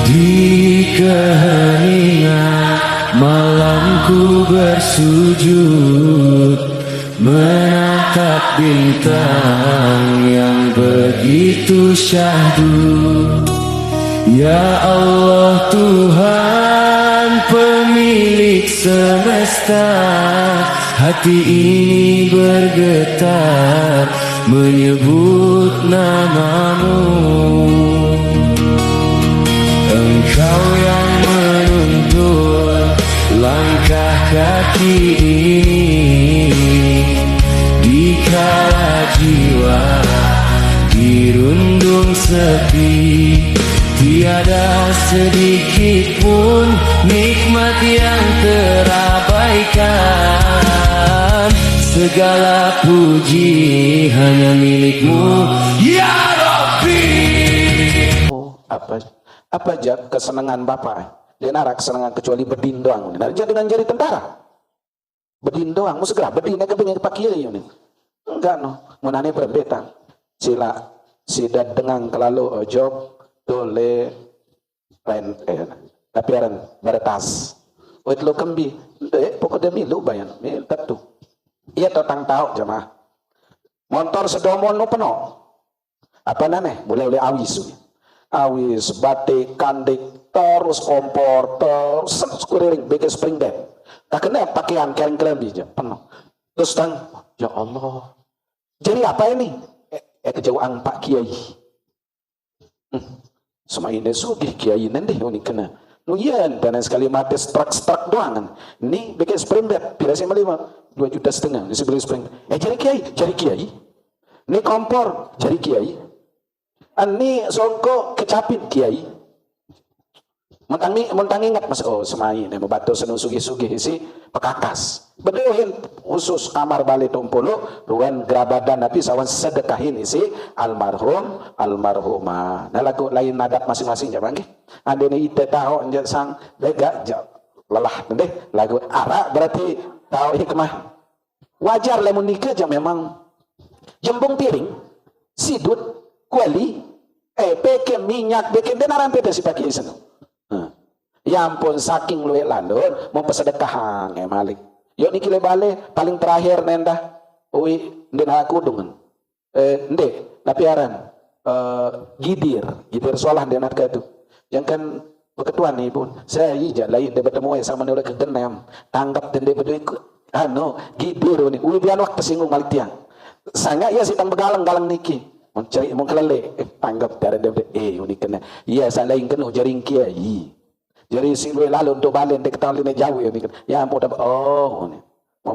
Di keheningan malamku bersujud menatap bintang yang begitu syahdu. Ya Allah Tuhan pemilik semesta, hati ini bergetar menyebut namamu. Engkau yang menuntun langkah kaki ini, dikala jiwa dirundung sepi, tiada sedikit pun nikmat yang terabaikan. Segala puji hanya milikmu, ya Rabbi. Apa aja kesenangan Bapak? Dia narak kesenangan kecuali bedin doang. Nah, dengan jadi tentara. Bedin doang, mau segera bedin ke pengen pakai ini. Enggak no, menane berbeda. Sila sidat dengan kelalu ojok dole lain tapi aran beratas. Oit lo kembi, pokok demi lu bayan, tentu. Iya tentang tahu jemaah. Motor sedomol no penuh. Apa nane? Boleh awis, batik, kandik, terus kompor, terus sekuriring, bikin spring bed. Tak kena pakaian keren-keren bija, penuh. Terus tang, ya Allah. Jadi apa ini? Kejauhan Pak Kiai. Semua ini sugih Kiai nanti ini kena. Nuyan dan sekali mati strak doang. Ini bikin spring bed, biasanya 2,5 juta. Ini sebeli spring. Jadi Kiai. Ini kompor, jadi Kiai. Ani songko kecapit Kiai. Mentang ingat mas, oh semai nih membantu senu sugi si pekakas. Bedohin khusus kamar balik tumpulu, ruan gerabadan tapi sawan sedekahin isi almarhumah. Nah lagu lain nadat masing-masing jaman ke. Ande ni ite tahu anje sang lega lelah deh lagu arak berarti tahu hikmah. Wajar lamun nikah jam memang jembung piring, sidut, kuali, peke minyak, peke denaran pete si pakai isenu. Ya ampun saking luwe landon mau pesedekah malik. Yo niki le bale paling terakhir nenda. Ui den aku dengan. Nde tapi aran gidir solah den ka itu. Yang kan ketuan nih pun saya ija lain de bertemu sama ne ke genem tanggap den de bedu gidir ni. Ui bian waktu singgung malik tiang. Sanga ya sitang begalang-galang niki. Mencari mengkelele tanggap dari de uni kena. Iya saya lain kena jaring kiai. Jadi si lu lalu untuk balen dek tahun ini jauh ya mikir. Ya ampun mau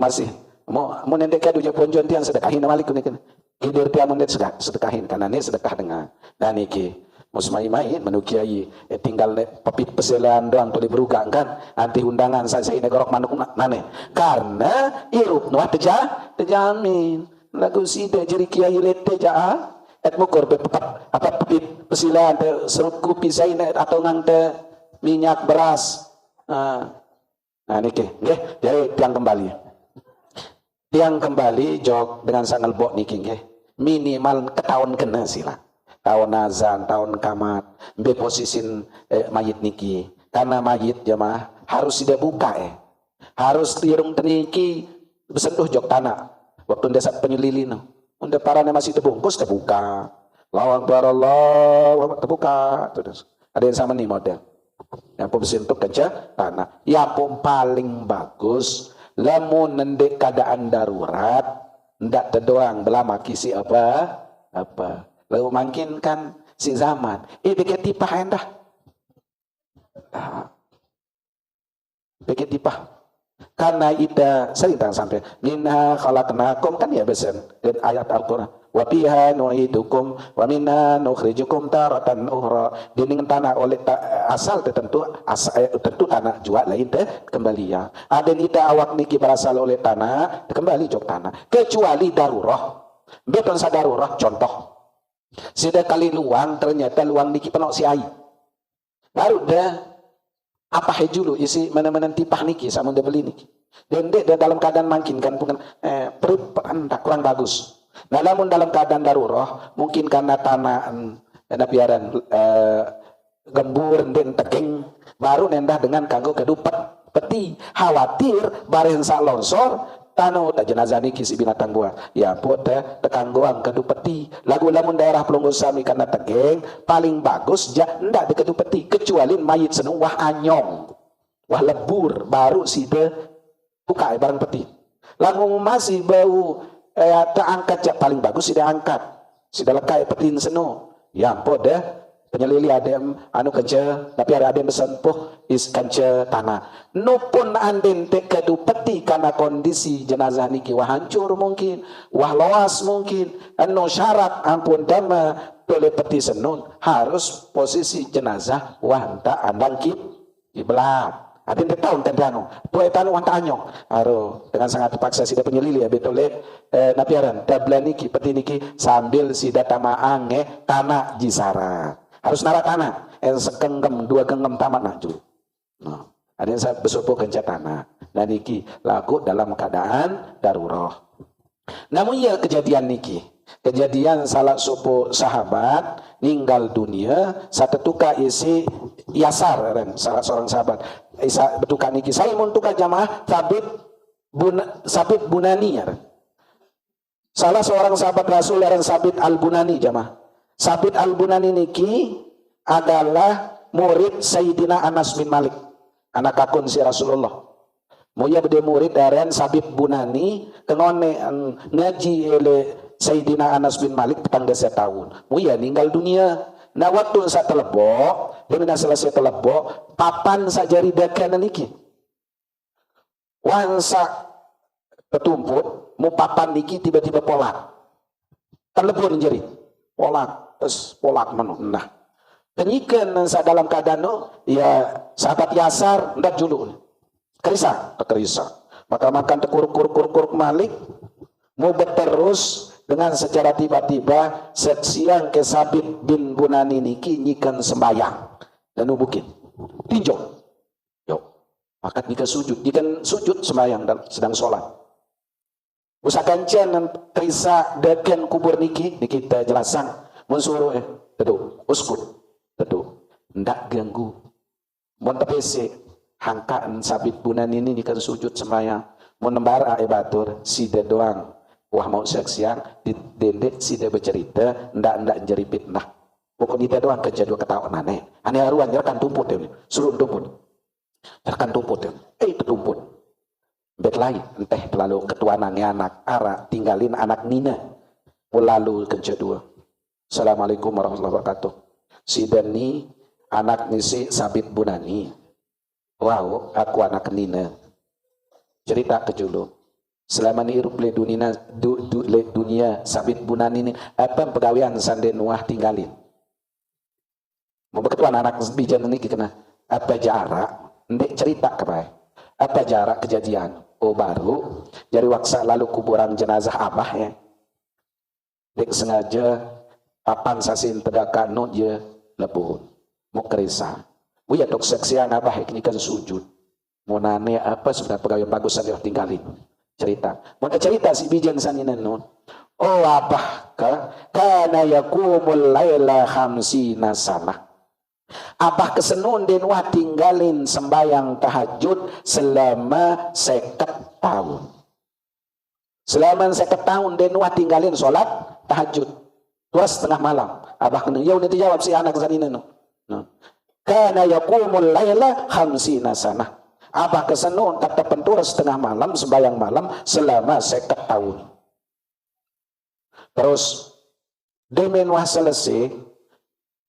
masih mau nendek kado je ponjon tiang sedekahin malik ni kan. Hidur tiang mendet sedekahin karena ini sedekah dengan dan iki musmai-mai menu kiai tinggal pepit peselan doang boleh berugang kan anti undangan saya ini gorok manuk nane karena irup nuah terjamin lagu si de jadi kiai lete jaa mukur apa pepit peselan serut kopi saya atau ngante minyak beras. Nah niki nggih jadi tiang kembali jog dengan sangal bok niki nggih minimal ketahun kena sila tahun azan tahun kamat be posisin mayit niki karena mayit jemaah harus tidak buka harus tirung teniki besentuh jog tanah waktu desa penyelilin unda parane masih terbungkus terbuka lawang Allah terbuka terus ada yang sama nih model yang pembentuk kerja tanah yang pun paling bagus lamun nendek keadaan darurat ndak terdoang belama kisi apa lalu makin kan si zaman bikin tipah endah bikin tipah karena ida sering sampai minha khalaqnakum kan ya besen dan ayat Al-Quran wa fiha nu'idukum wa minna nukhrijukum taratan ukhra dinding tanah oleh asal tentu tanah jua lain kembali ya ada ida awak niki berasal oleh tanah kembali jok tanah kecuali darurah beton sadarurah contoh sudah kali luang ternyata luang niki penuh si air baru dah apa hejulu isi mana-mana tipah niki sama dia beli niki dan dalam keadaan makin kan bukan perut kurang bagus. Nah namun dalam keadaan darurat mungkin karena tanah piaran gembur den teging baru nendah dengan kanggo kedupet peti khawatir bareng sak longsor tanu tak jenazah niki si binatang buah ya pot tekanggoang kedupeti lagu lamun daerah Pelunggu Sami karena teging paling bagus ndak di kedupeti kecuali mayit seneng wah anyong wah lebur baru si buka barang peti lagu masih bau tak angkat jak paling bagus si angkat si lekai petin seno ya pot penyelili adem anu kence tapi ada adem besempuh is kence tanah nupun anden te kedupeti karena kondisi jenazah niki wah hancur mungkin wah loas mungkin anu syarat ampun dama boleh peti senun harus posisi jenazah wah tak andang kiblat adem te tahun tendano poe tanu wanta anyong aro dengan sangat terpaksa sida penyelili ya betole napiaran tabla niki peti niki sambil sida tamaange tanah jisara harus narak tanah sekenggem dua genggam tamat nak juru nah ada yang saya besupo kencet tanah dan niki laku dalam keadaan darurat namun ya kejadian niki kejadian salah supo sahabat ninggal dunia satu tuka isi Yasar salah seorang sahabat isa betuka niki saya mun tuka jamaah Sabit Bunani ya salah seorang sahabat Rasul yang Sabit Al-Bunani jamaah Sabit Al-Bunani niki adalah murid Sayyidina Anas bin Malik anak kakun si Rasulullah muya bede murid dari Sabit Bunani kengone ngaji oleh Sayyidina Anas bin Malik petang desa tahun muya ninggal dunia nah waktu saat telebok dimana selesai telebok papan sajari dakan niki wansa ketumput mu papan niki tiba-tiba polak telebon jari polak terus polak menu nah penyikan dalam keadaan ya sahabat Yasar ndak julu kerisa maka makan tekuruk Malik mau berterus dengan secara tiba-tiba siang ke Sabit bin Bunani niki nyikan sembayang dan bukin tinjau yuk maka nyikan sujud sembayang dan sedang sholat usahakan cian kerisa deken kubur niki kita jelasan mensuruh teduh uskut teduh ndak ganggu mun tepese hangkaan Sabit Bunani ini kan sujud sembahyang mun nembara batur sida doang wah mau siang di dendek sida bercerita ndak jeri fitnah pokok kita doang kerja dua ketahuan aneh aruan rekan tumput ya suruh tumput rekan tumput ya tumput bet lain enteh lalu ketua nangnya anak ara tinggalin anak Nina lalu kerja dua Assalamualaikum warahmatullahi wabarakatuh si Dani anak nisi Sabit Bunani wow aku anak Nina cerita ke julu selama ni hirup le dunia Sabit Bunani ini apa pegawaian sande nuah tinggalin mau berketuan anak bijan ini kena apa jarak ndek cerita kepada apa jarak kejadian oh baru jadi waksa lalu kuburan jenazah abah ya dek sengaja papan sasin tegakan no je lebun mau kerisa buya dok seksian abah ini kan sujud mau nane apa sudah pegawai bagus saja tinggalin cerita mau cerita si bijan saninan non oh abah kana yakumul laila khamsina sanah abah kesenun den wah tinggalin sembayang tahajud selama 50 tahun selama 50 tahun den wah tinggalin sholat tahajud terus setengah malam abah kena ya nanti jawab si anak sanina no kana yaqumul laila khamsina sanah abah kesenun kata pentur setengah malam sembahyang malam selama 50 tahun terus demen wah selesai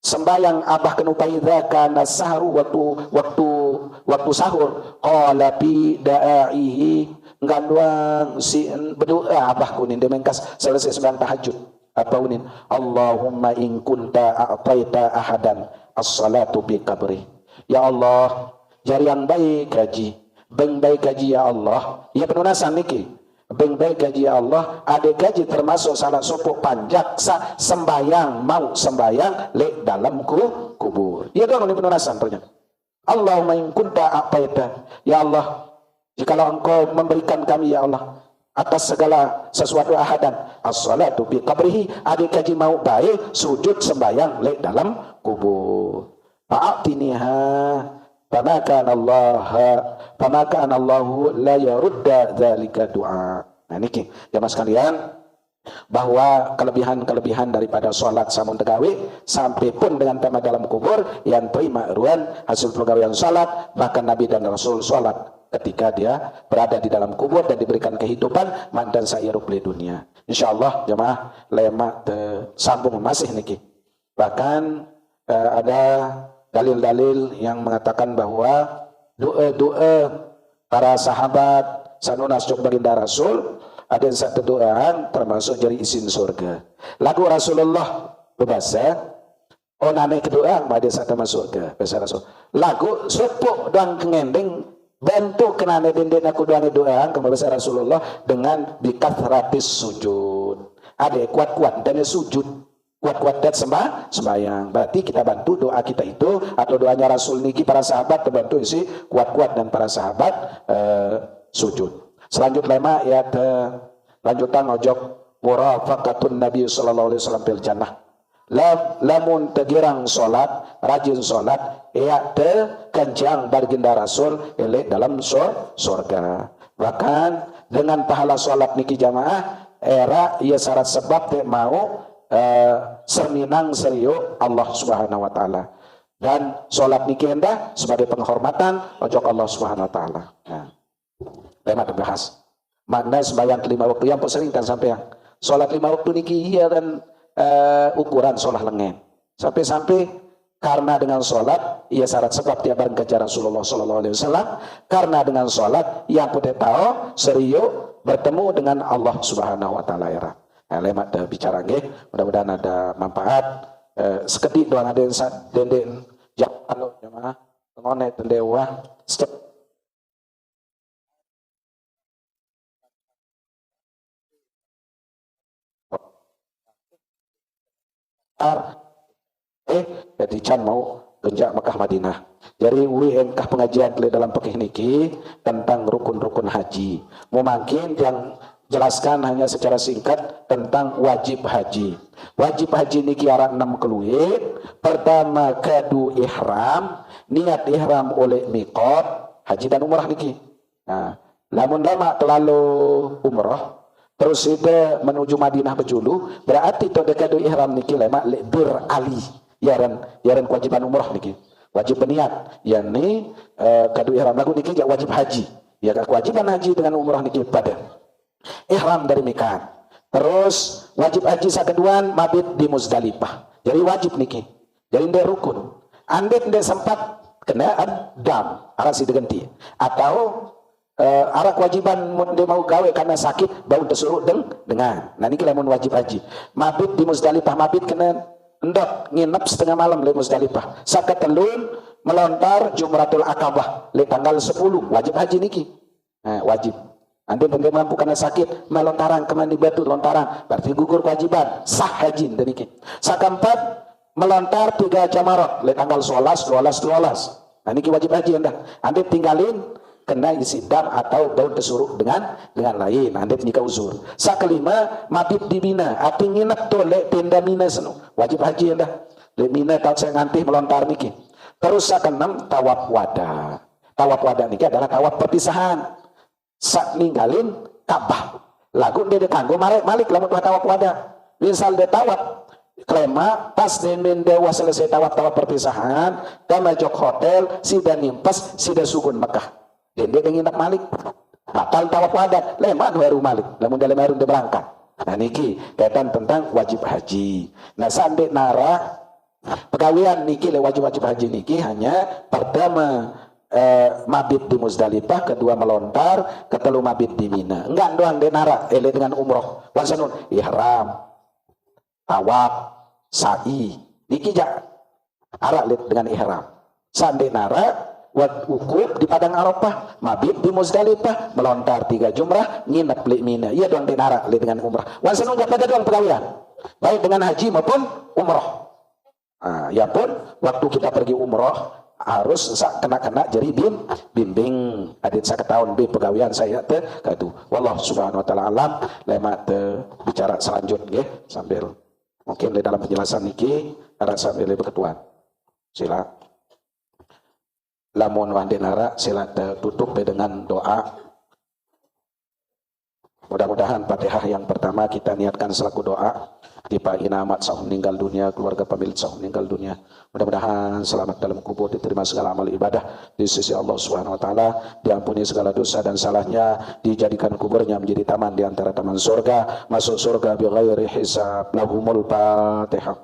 sembahyang abah kena paidza kana sahru waktu sahur qala bi da'ihi ngandwang si berdoa abah kunin demen kas selesai sembahyang tahajud apa unin Allahumma in kunta a'taita ahadan as-salatu bi qabri ya Allah jari yang baik gaji beng baik gaji ya Allah ya penunasan niki beng baik gaji ya Allah ada gaji termasuk salah sopok panjaksa sembayang mau sembayang lek dalam kubur ya doang ini penunasan ternyata Allahumma in kunta a'taita ya Allah jikalau engkau memberikan kami ya Allah atas segala sesuatu ahadan as-salatu bi qabrihi adik kaji mau baik sujud sembayang lek dalam kubur fa'atiniha fama kana Allahu la yarudda dzalika du'a. Nah niki jamaah sekalian, bahwa kelebihan-kelebihan daripada sholat samun tegawe sampai pun dengan tema dalam kubur yang terima ruan hasil pegawaian sholat, bahkan Nabi dan Rasul sholat ketika dia berada di dalam kubur dan diberikan kehidupan mandan sairuk di dunia. Insyaallah jemaah lemak sambung masih niki. Bahkan ada dalil-dalil yang mengatakan bahwa doa-doa para sahabat sanunas cuk baginda Rasul ada satu doaan termasuk jadi isin surga. Lagu Rasulullah berbahasa onane kedoa ada satu masuk ke bahasa Rasul. Lagu sepuk dan kengending bantu kenane denden aku doaan ke bahasa Rasulullah dengan bikathratis sujud. Ada kuat-kuat dan sujud. Kuat-kuat dan sembahyang. Berarti kita bantu doa kita itu atau doanya Rasul niki para sahabat terbantu isi kuat-kuat dan para sahabat sujud. Selanjutnya ya lanjutan ojok murafaqatun Nabi sallallahu alaihi wasallam fil jannah. Lamun tegirang salat, rajin salat, ya te kencang baginda Rasul elek dalam surga. Bahkan dengan pahala salat niki jamaah era ia syarat sebab te mau serminang seriu Allah Subhanahu wa taala. Dan salat niki endah sebagai penghormatan ojok Allah Subhanahu wa taala. Nah, tema dibahas. Makna sembahyang 5 waktu yang sering kan sampai yang salat 5 waktu niki iya dan ukuran salat lengen. Sampai-sampai karena dengan salat ia syarat sebab tiap bareng kejar Rasulullah sallallahu alaihi wasallam, karena dengan salat yang putih tahu seriu bertemu dengan Allah Subhanahu wa taala ya. Nah, lemat bicara nggih, mudah-mudahan ada manfaat. Sekedik doang ada denden jangan jemaah ngone tendewa step jadi can mau genjak Mekah Madinah. Jadi engkah pengajian dalam fikih niki tentang rukun-rukun haji. Mungkin yang jelaskan hanya secara singkat tentang wajib haji. Wajib haji niki ada 6 keluit. Pertama kadu ihram, niat ihram oleh miqat, haji dan umrah niki. Nah, lamun lama terlalu umrah, terus itu menuju Madinah berjulu, berarti itu kadu ihram niki lema bir ali. Yaran kewajiban umrah niki. Wajib berniat, yakni kadu ihram lagu niki wajib haji. Ya kewajiban haji dengan umrah niki pada ihram dari mikat. Terus wajib haji sakeduan mabit di Muzdalifah. Jadi wajib niki. Jadi ndek rukun. Andai ndek sempat kena dam, arah si diganti. Atau arah kewajiban dia mau gawe karena sakit bau tersuruh dengan. Nah niki lamun wajib haji. Mabit di Muzdalifah, mabit kena ndok nginep setengah malam di Muzdalifah. Saketelun melontar Jumratul Aqabah le tanggal 10 wajib haji niki. Nah, wajib. Anda benda mampu karena sakit melontaran kemana batu lontaran berarti gugur kewajiban sah haji demikian. Sakeempat melontar 3 jamarat le tanggal 11 12 12. Nah niki wajib haji anda tinggalin kena isi dam atau daun tersuruh dengan lain anda nikah uzur. Sakelima mabit di Mina ati nginep tu le tenda Mina senu wajib haji anda le Mina tahun saya nganti melontar niki. Terus sakenam tawaf wada. Tawaf wada niki adalah tawaf perpisahan. Sak ninggalin Ka'bah. Lagu dia kanggo malik lamun tawaf wada. Misal dia tawaf klema pas demen dewa selesai tawaf perpisahan, dan jok hotel sida nimpas sida sugun Mekah. Dan dia nginap malik. Batal tawaf wada, lema baru malik. Lamun dia baru dia berangkat. Nah niki kaitan tentang wajib haji. Nah sampai nara pegawaian niki le wajib haji niki hanya pertama mabit di Muzdalifah, kedua melontar, ketelu mabit di Mina. Enggak doang denara ele dengan umroh. Wasanun ihram, tawaf, sa'i. Niki jak arak dengan ihram. Sande nara wukuf di padang Arafah, mabit di Muzdalifah, melontar 3 jumrah, nginep di Mina. Iya doang denara dengan umroh. Wasanun enggak pada doang pegawaian. Baik dengan haji maupun umroh. Ya pun waktu kita pergi umroh harus kena jadi bimbing adit saketaun bi pegawaian saya teh kadu wallah subhanahu wa taala alam lemat bicara selanjutnya sambil mungkin di dalam penjelasan niki ada sambil berketuan sila lamun wandenara sila tutup dengan doa. Mudah-mudahan Fatihah yang pertama kita niatkan selaku doa. Tipa inamat sahum meninggal dunia, keluarga pemilik sahum meninggal dunia. Mudah-mudahan selamat dalam kubur, diterima segala amal ibadah di sisi Allah Subhanahu wa taala, diampuni segala dosa dan salahnya, dijadikan kuburnya menjadi taman di antara taman surga, masuk surga bi ghairi hisab. Lahumul Fatihah.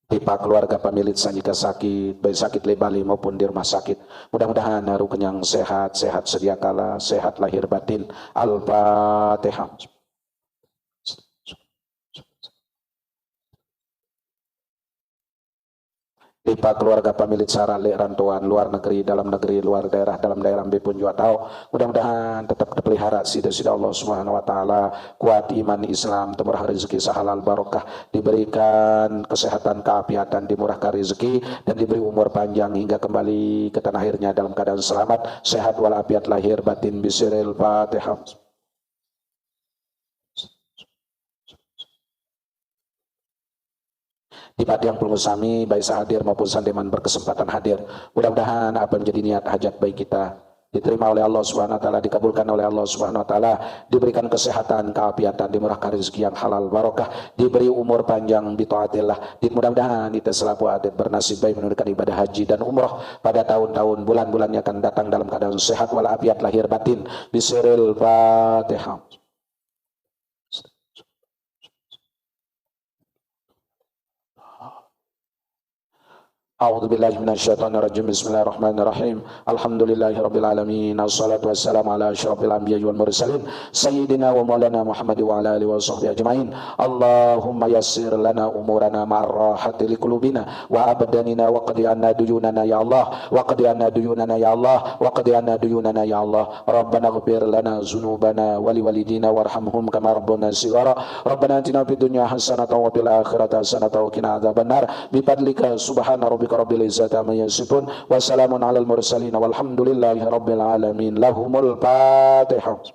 Tipa keluarga pemilik jika sakit, baik sakit lebali maupun di rumah sakit. Mudah-mudahan haru kenyang sehat, sehat sedia kala, sehat lahir batin. Al-Fatihah. Tipa keluarga pemilik sarale rantauan luar negeri, dalam negeri, luar daerah, dalam daerah pun juga tahu. Mudah-mudahan tetap dipelihara sida-sida Allah Subhanahu wa taala, kuat iman Islam, temurah rezeki sahalal barokah, diberikan kesehatan, keapiatan, dimurahkan rezeki dan diberi umur panjang hingga kembali ke tanah airnya dalam keadaan selamat, sehat walafiat lahir batin. Bismillahil Fatihah. Di yang pengusami baik hadir maupun sandeman berkesempatan hadir. Mudah-mudahan apa yang menjadi niat hajat baik kita diterima oleh Allah Subhanahu wa taala, dikabulkan oleh Allah Subhanahu wa taala, diberikan kesehatan, keapiatan, dimurahkan rezeki yang halal barokah, diberi umur panjang bi taatillah. Mudah-mudahan kita selaku adat bernasib baik menunaikan ibadah haji dan umroh pada tahun-tahun bulan-bulan yang akan datang dalam keadaan sehat walafiat lahir batin. Bismillahil Fatihah. A'udzu billahi minasyaitonir rajim. Bismillahirrahmanirrahim. Alhamdulillahirabbil alamin. Wassalatu wassalamu ala asyrofil anbiya'i wal mursalin sayyidina wa maulana Muhammad wa ala alihi washabbihi ajmain. Allahumma yassir lana umurana ma'ar rahati liqulubina wa abdanina wa qadi anna duyunana ya Allah wa qadi anna duyunana ya Allah wa qadi anna duyunana ya Allah. Rabbana ighfir lana dzunubana wa liwalidina warhamhum kama rabbana shighara. Rabbana atina fid dunya hasanatan wa fil akhirati hasanatan wa qina adzabannar. Bi fadlika subhana rabbil izzati amma yasifun wa salamun alal mursalin walhamdulillahi rabbil alamin. Lahumul Fatihah.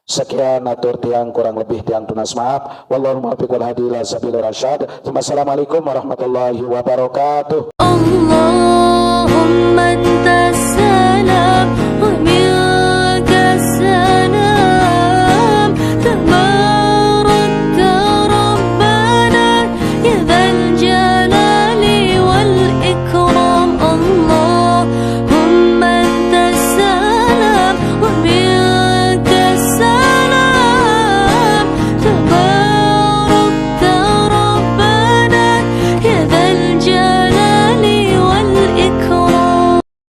Sekian atur tiang kurang lebih tiang tunas maaf. Wallahu muwaffiq wal hadi ila sabilir rasyad. Wassalamualaikum warahmatullahi wabarakatuh.